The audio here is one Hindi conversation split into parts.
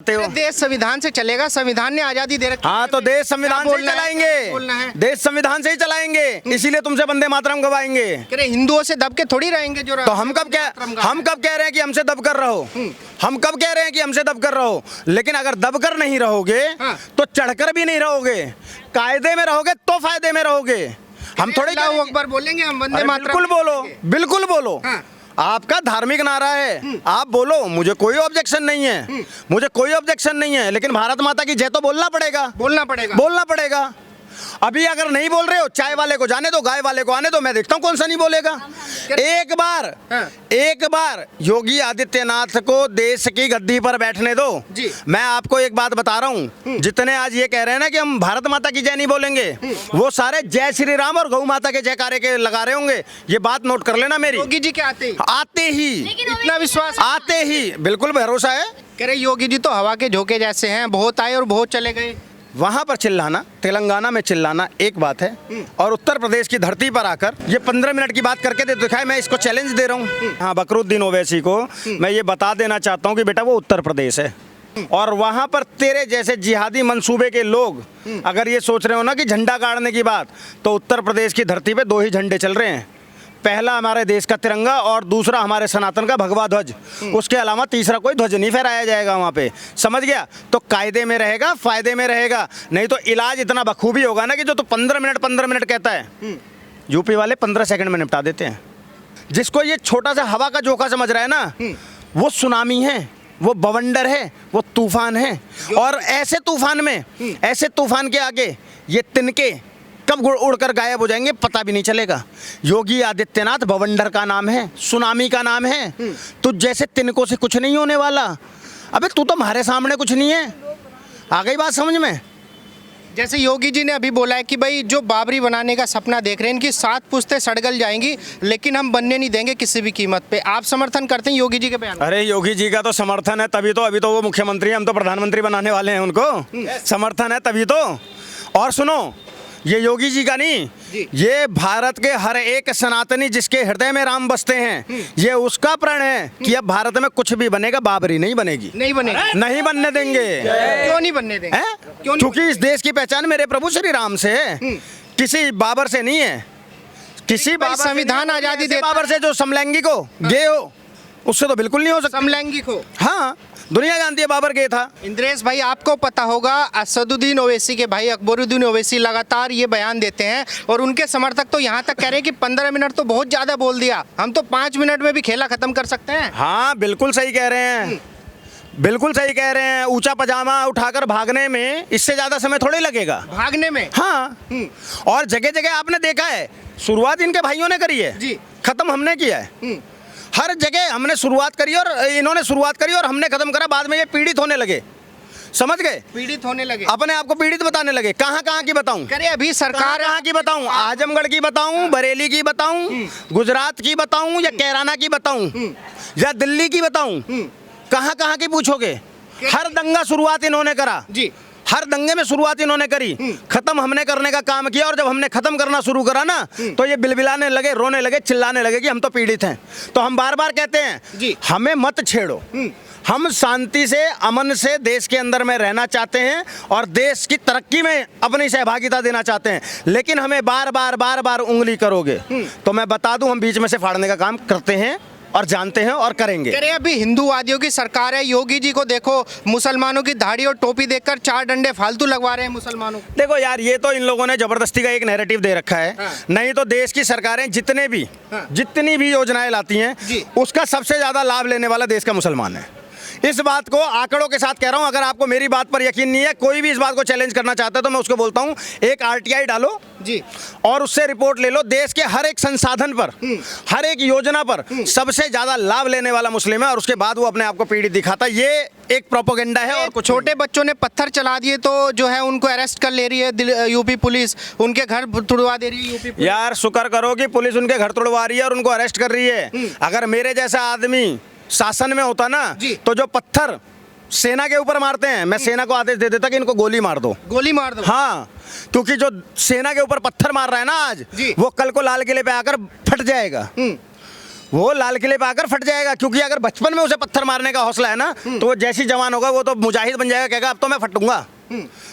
देश संविधान से चलेगा, संविधान ने आजादी दे रखी है। हाँ तो देश संविधान से ही चलाएंगे, देश संविधान से ही चलाएंगे, इसीलिए तुमसे वंदे मातरम गवाएंगे। कह रहे हिंदुओं से दब के थोड़ी रहेंगे जो तो हम कब कह रहे हैं कि हमसे दब कर रहो, हम कब कह रहे हैं कि हमसे दब कर रहो, लेकिन अगर दब कर नहीं रहोगे तो चढ़कर भी नहीं रहोगे, कायदे में रहोगे तो फायदे में रहोगे। हम थोड़े अल्लाहू अकबर बोलेंगे, हम वंदे मातरम बिल्कुल बोलो, बिल्कुल बोलो। आपका धार्मिक नारा है, आप बोलो, मुझे कोई ऑब्जेक्शन नहीं है, मुझे कोई ऑब्जेक्शन नहीं है, लेकिन भारत माता की जय तो बोलना पड़ेगा, बोलना पड़ेगा। अभी अगर नहीं बोल रहे हो, चाय वाले को जाने दो, गाय वाले को आने दो, मैं देखता हूँ कौन सा नहीं बोलेगा। एक बार योगी आदित्यनाथ को देश की गद्दी पर बैठने दो। मैं आपको एक बात बता रहा हूँ, जितने आज ये कह रहे हैं ना कि हम भारत माता की जय नहीं बोलेंगे, वो सारे जय श्री राम और गौ माता के जयकारे के लगा रहे होंगे। ये बात नोट कर लेना मेरी। योगी जी के आते ही इतना विश्वास, आते ही बिल्कुल भरोसा है। कह रहे योगी जी तो हवा के झोंके जैसे हैं, बहुत आए और बहुत चले गए। वहाँ पर चिल्लाना, तेलंगाना में चिल्लाना एक बात है, और उत्तर प्रदेश की धरती पर आकर ये 15 मिनट की बात करके दिखाए, मैं इसको चैलेंज दे रहा हूँ। हाँ, बकरुद्दीन ओवैसी को मैं ये बता देना चाहता हूँ कि बेटा वो उत्तर प्रदेश है, और वहाँ पर तेरे जैसे जिहादी मंसूबे के लोग अगर ये सोच रहे हो ना कि झंडा गाड़ने की बात, तो उत्तर प्रदेश की धरती पे 2 ही झंडे चल रहे हैं। पहला हमारे देश का तिरंगा और दूसरा हमारे सनातन का भगवा ध्वज, उसके अलावा तीसरा कोई ध्वज नहीं फहराया जाएगा वहाँ पे, समझ गया? तो कायदे में रहेगा, फायदे में रहेगा, नहीं तो इलाज इतना बखूबी होगा ना कि जो तो 15 मिनट कहता है, यूपी वाले 15 सेकंड में निपटा देते हैं। जिसको ये छोटा सा हवा का झोंका समझ रहा है ना, वो सुनामी है, वो बवंडर है, वो तूफान है। और ऐसे तूफान के आगे ये तिनके कब उड़कर गायब हो जाएंगे पता भी नहीं चलेगा। योगी आदित्यनाथ बवंडर का नाम है, सुनामी का नाम है। तू जैसे तिनकों से कुछ नहीं होने वाला। अबे तू तो हमारे सामने कुछ नहीं है। आ गई बात समझ में? जैसे योगी जी ने अभी बोला है कि भाई जो बाबरी बनाने का सपना देख रहे हैं, इनकी 7 पुश्तें सड़गल जाएंगी, लेकिन हम बनने नहीं देंगे किसी भी कीमत पे। आप समर्थन करते हैं योगी जी के बयान? अरे योगी जी का तो समर्थन है तभी तो, अभी तो वो मुख्यमंत्री, हम तो प्रधानमंत्री बनाने वाले हैं, उनको समर्थन है तभी तो। और सुनो, ये योगी जी का नहीं, ये भारत के हर एक सनातनी जिसके हृदय में राम बसते हैं, ये उसका प्रण है कि अब भारत में कुछ भी बनेगा, बाबरी नहीं बनेगी, नहीं बनने देंगे। क्यों नहीं बनने देंगे? क्योंकि इस देश की पहचान मेरे प्रभु श्री राम से है, किसी बाबर से नहीं है। किसी बाबर, संविधान आजादी देता बाबर से जो समलैंगिक हो, गे हो, उससे तो बिल्कुल नहीं हो सकता। समलैंगिक हो, हाँ, दुनिया जानती है बाबर गे था। इंद्रेश भाई, आपको पता होगा असदुद्दीन ओवैसी के भाई अकबरुद्दीन ओवैसी लगातार ये बयान देते हैं, और उनके समर्थक तो यहाँ तक कह रहे हैं कि 15 मिनट तो बहुत ज़्यादा बोल दिया, हम तो 5 मिनट में भी खेला खत्म कर सकते हैं। हाँ, बिल्कुल सही कह रहे हैं, बिल्कुल सही कह रहे हैं। ऊंचा पजामा उठाकर भागने में इससे ज़्यादा समय थोड़ी लगेगा, भागने में। हाँ, और जगह जगह आपने देखा है, शुरुआत इनके भाइयों ने करी है, खत्म हमने किया है। हर जगह हमने शुरुआत करी और इन्होंने शुरुआत करी और हमने खत्म करा, बाद में ये पीड़ित होने लगे, समझ गए? पीड़ित होने लगे, अपने आप को पीड़ित बताने लगे। कहाँ की बताऊं? करे अभी सरकार कहाँ की बताऊं? आजमगढ़ की बताऊं, बरेली की बताऊं, गुजरात की बताऊं, या कैराना की बताऊं, या दिल्ली की बताऊं? कहाँ की पूछोगे? हर दंगा शुरुआत इन्होंने करा जी, हर दंगे में शुरुआत इन्होंने करी, खत्म हमने करने का काम किया। और जब हमने खत्म करना शुरू करा ना, तो ये बिलबिलाने लगे, रोने लगे, चिल्लाने लगे कि हम तो पीड़ित हैं। तो हम बार बार कहते हैं जी, हमें मत छेड़ो, हम शांति से, अमन से देश के अंदर में रहना चाहते हैं और देश की तरक्की में अपनी सहभागिता देना चाहते हैं, लेकिन हमें बार बार उंगली करोगे तो मैं बता दूं, हम बीच में से फाड़ने का काम करते हैं और जानते हैं और करेंगे। अरे अभी हिंदूवादियों की सरकार है, योगी जी को देखो, मुसलमानों की दाढ़ी और टोपी देखकर 4 डंडे फालतू लगवा रहे हैं मुसलमानों। देखो यार, ये तो इन लोगों ने जबरदस्ती का एक नैरेटिव दे रखा है। नहीं तो देश की सरकारें जितनी भी योजनाएं लाती हैं, उसका सबसे ज्यादा लाभ लेने वाला देश का मुसलमान है। इस बात को आंकड़ों के साथ कह रहा हूं। अगर आपको मेरी बात पर यकीन नहीं है, कोई भी इस बात को चैलेंज करना चाहता है, तो मैं उसको बोलता हूं, एक RTI डालो जी, और उससे रिपोर्ट ले लो। देश के हर एक संसाधन पर, हर एक योजना पर सबसे ज्यादा लाभ लेने वाला मुस्लिम है, और उसके बाद वो अपने आप को पीड़ित दिखाता है। ये एक प्रोपेगेंडा है। और कुछ छोटे बच्चों ने पत्थर चला दिए तो जो है उनको अरेस्ट कर ले रही है यूपी पुलिस, उनके घर तुड़वा दे रही है यूपी पुलिस। यार शुक्र करो कि पुलिस उनके घर तुड़वा रही है और उनको अरेस्ट कर रही है। अगर मेरे जैसा आदमी शासन में होता ना, तो जो पत्थर सेना के ऊपर मारते हैं, मैं सेना को आदेश दे देता कि इनको गोली मार दो। हाँ, क्योंकि जो सेना के ऊपर पत्थर मार रहा है ना आज, वो कल को लाल किले पे आकर फट जाएगा। वो लाल किले पे आकर फट जाएगा, क्योंकि अगर बचपन में उसे पत्थर मारने का हौसला है ना, तो वो जैसी जवान होगा वो तो मुजाहिद बन जाएगा, कहेगा अब तो मैं फटूंगा।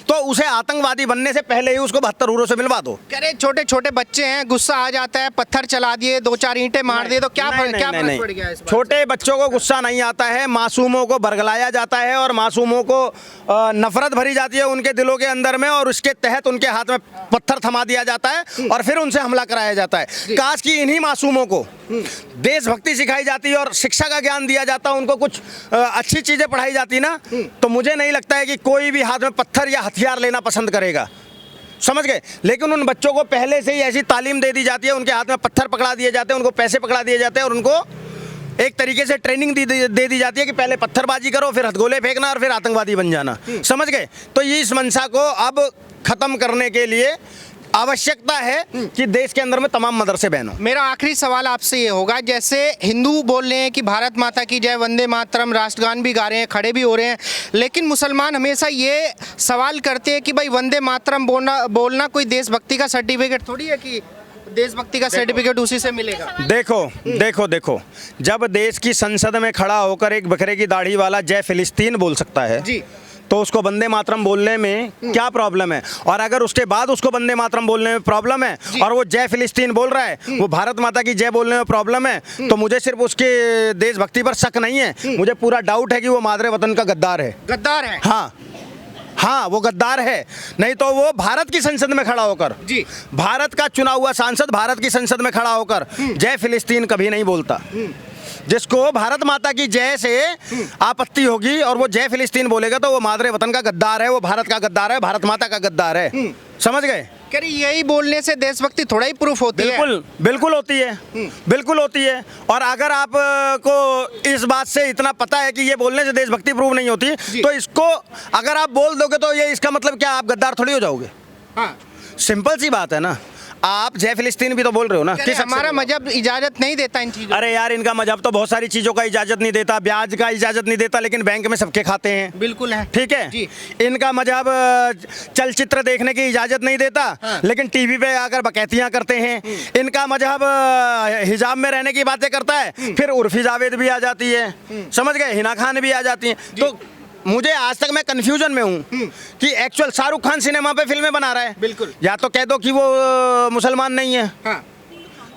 तो उसे आतंकवादी बनने से पहले ही उसको 72 हुरों से मिलवा दो। कह रहे छोटे छोटे बच्चे हैं, गुस्सा आ जाता है, पत्थर चला दिए, 2-4 ईंटें मार दिए, तो क्या फर्क पड़ गया इस बात से? छोटे बच्चों को गुस्सा नहीं आता है, मासूमों को बरगलाया जाता है और मासूमों को नफरत भरी जाती है उनके दिलों के अंदर में, और उसके तहत उनके हाथ में पत्थर थमा दिया जाता है और फिर उनसे हमला कराया जाता है। काश कि इन्हीं मासूमों को देशभक्ति सिखाई जाती और शिक्षा का ज्ञान दिया जाता, उनको कुछ अच्छी चीजें पढ़ाई जाती ना, तो मुझे नहीं लगता है कि कोई भी हाथ में पत्थर या हथियार लेना पसंद करेगा। समझ गए? लेकिन उन बच्चों को पहले से ही ऐसी तालीम दे दी जाती है, उनके हाथ में पत्थर पकड़ा दिए जाते हैं, उनको पैसे पकड़ा दिए जाते हैं और उनको एक तरीके से ट्रेनिंग दे दी जाती है कि पहले पत्थरबाजी करो, फिर हथगोले फेंकना और फिर आतंकवादी बन जाना। समझ गए? तो ये इस मंशा को अब खत्म करने के लिए आवश्यकता है कि देश के अंदर में तमाम मदरसे बैन हो। मेरा आखिरी सवाल आपसे ये होगा, जैसे हिंदू बोल रहे हैं कि भारत माता की जय, वंदे मातरम, राष्ट्रगान भी गा रहे हैं, खड़े भी हो रहे हैं, लेकिन मुसलमान हमेशा ये सवाल करते हैं कि भाई वंदे मातरम बोलना कोई देशभक्ति का सर्टिफिकेट थोड़ी है कि देशभक्ति का सर्टिफिकेट उसी से मिलेगा। देखो, जब देश की संसद में खड़ा होकर एक बकरे की दाढ़ी वाला जय फिलिस्तीन बोल सकता है जी, तो उसको वंदे मातरम बोलने में क्या प्रॉब्लम है? और अगर उसके बाद उसको वंदे मातरम बोलने में प्रॉब्लम है और वो जय फिलिस्तीन बोल रहा है, वो भारत माता की जय बोलने में प्रॉब्लम है, तो मुझे सिर्फ उसके देशभक्ति पर शक नहीं है, मुझे पूरा डाउट है कि वो मादरे वतन का गद्दार है। गद्दार है? हाँ, वो गद्दार है। नहीं तो वो भारत की संसद में खड़ा होकर जी, भारत का चुना हुआ सांसद भारत की संसद में खड़ा होकर जय फिलिस्तीन कभी नहीं बोलता। जिसको भारत माता की जय से आपत्ति होगी और वो जय फिलिस्तीन बोलेगा तो वो मादरे वतन का गद्दार है, वो भारत का गद्दार है, भारत माता का गद्दार है। समझ गए? कह रही यही बोलने से देशभक्ति थोड़ा ही प्रूफ होती है। बिल्कुल होती है, बिल्कुल होती है। और अगर आपको इस बात से इतना पता है कि ये बोलने से देशभक्ति प्रूफ नहीं होती, तो इसको अगर आप बोल दोगे तो ये इसका मतलब क्या, आप गद्दार थोड़ी हो जाओगे? हाँ, सिंपल सी बात है ना। आप जय फिलिस्तीन भी तो बोल रहे हो ना। किस हमारा मजहब इजाजत नहीं देता इन चीजों? अरे यार, इनका मजहब तो बहुत सारी चीजों का इजाजत नहीं देता, ब्याज का इजाजत नहीं देता, लेकिन बैंक में सबके खाते हैं। बिल्कुल है। ठीक है जी। इनका मजहब चलचित्र देखने की इजाजत नहीं देता, हाँ। लेकिन टीवी पे आकर बकैतियां करते हैं। इनका मजहब हिजाब में रहने की बातें करता है, फिर उर्फी जावेद भी आ जाती है। समझ गए? हिना खान भी आ जाती हैं। तो मुझे आज तक मैं कंफ्यूजन में हूँ कि एक्चुअल शाहरुख खान सिनेमा पे फिल्में बना रहा है। बिल्कुल। या तो कह दो कि वो मुसलमान नहीं है, हाँ,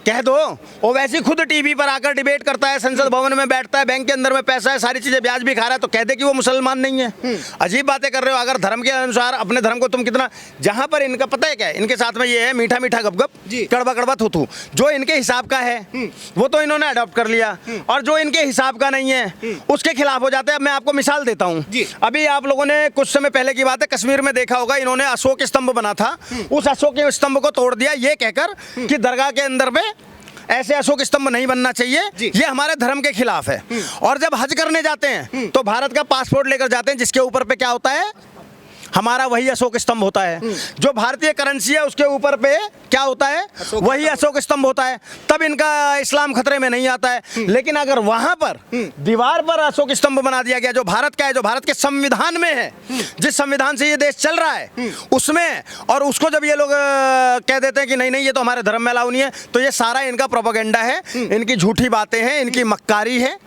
कह दो। वो वैसे खुद टीवी पर आकर डिबेट करता है, संसद भवन में बैठता है, बैंक के अंदर में पैसा है, सारी चीजें ब्याज भी खा रहा है, तो कह दे कि वो मुसलमान नहीं है। अजीब बातें कर रहे हो। अगर धर्म के अनुसार अपने धर्म को तुम कितना, जहां पर इनका पता है क्या है, इनके साथ में ये है मीठा मीठा गपगप, जी। कड़वा कड़वा थूथू, जो इनके हिसाब का है वो तो इन्होंने अडॉप्ट कर लिया, और जो इनके हिसाब का नहीं है उसके खिलाफ हो जाते हैं। अब मैं आपको मिसाल देता हूँ। अभी आप लोगों ने कुछ समय पहले की बात है, कश्मीर में देखा होगा, इन्होंने अशोक स्तंभ बना था, उस अशोक स्तंभ को तोड़ दिया ये कहकर कि दरगाह के अंदर में ऐसे अशोक स्तंभ नहीं बनना चाहिए, ये हमारे धर्म के खिलाफ है। और जब हज करने जाते हैं तो भारत का पासपोर्ट लेकर जाते हैं, जिसके ऊपर पे क्या होता है, हमारा वही अशोक स्तंभ होता है। जो भारतीय करेंसी है उसके ऊपर पे क्या होता है, वही अशोक स्तंभ होता है। तब इनका इस्लाम खतरे में नहीं आता है। लेकिन अगर वहां पर दीवार पर अशोक स्तंभ बना दिया गया जो भारत का है, जो भारत के संविधान में है, जिस संविधान से ये देश चल रहा है उसमें, और उसको जब ये लोग कह देते हैं कि नहीं नहीं ये तो हमारे धर्म में अलाउ नहीं है, तो ये सारा इनका प्रोपेगेंडा है, इनकी झूठी बातें हैं, इनकी मक्कारी है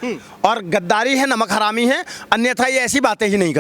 और गद्दारी है, नमक हरामी है। अन्यथा ये ऐसी बातें ही नहीं करते।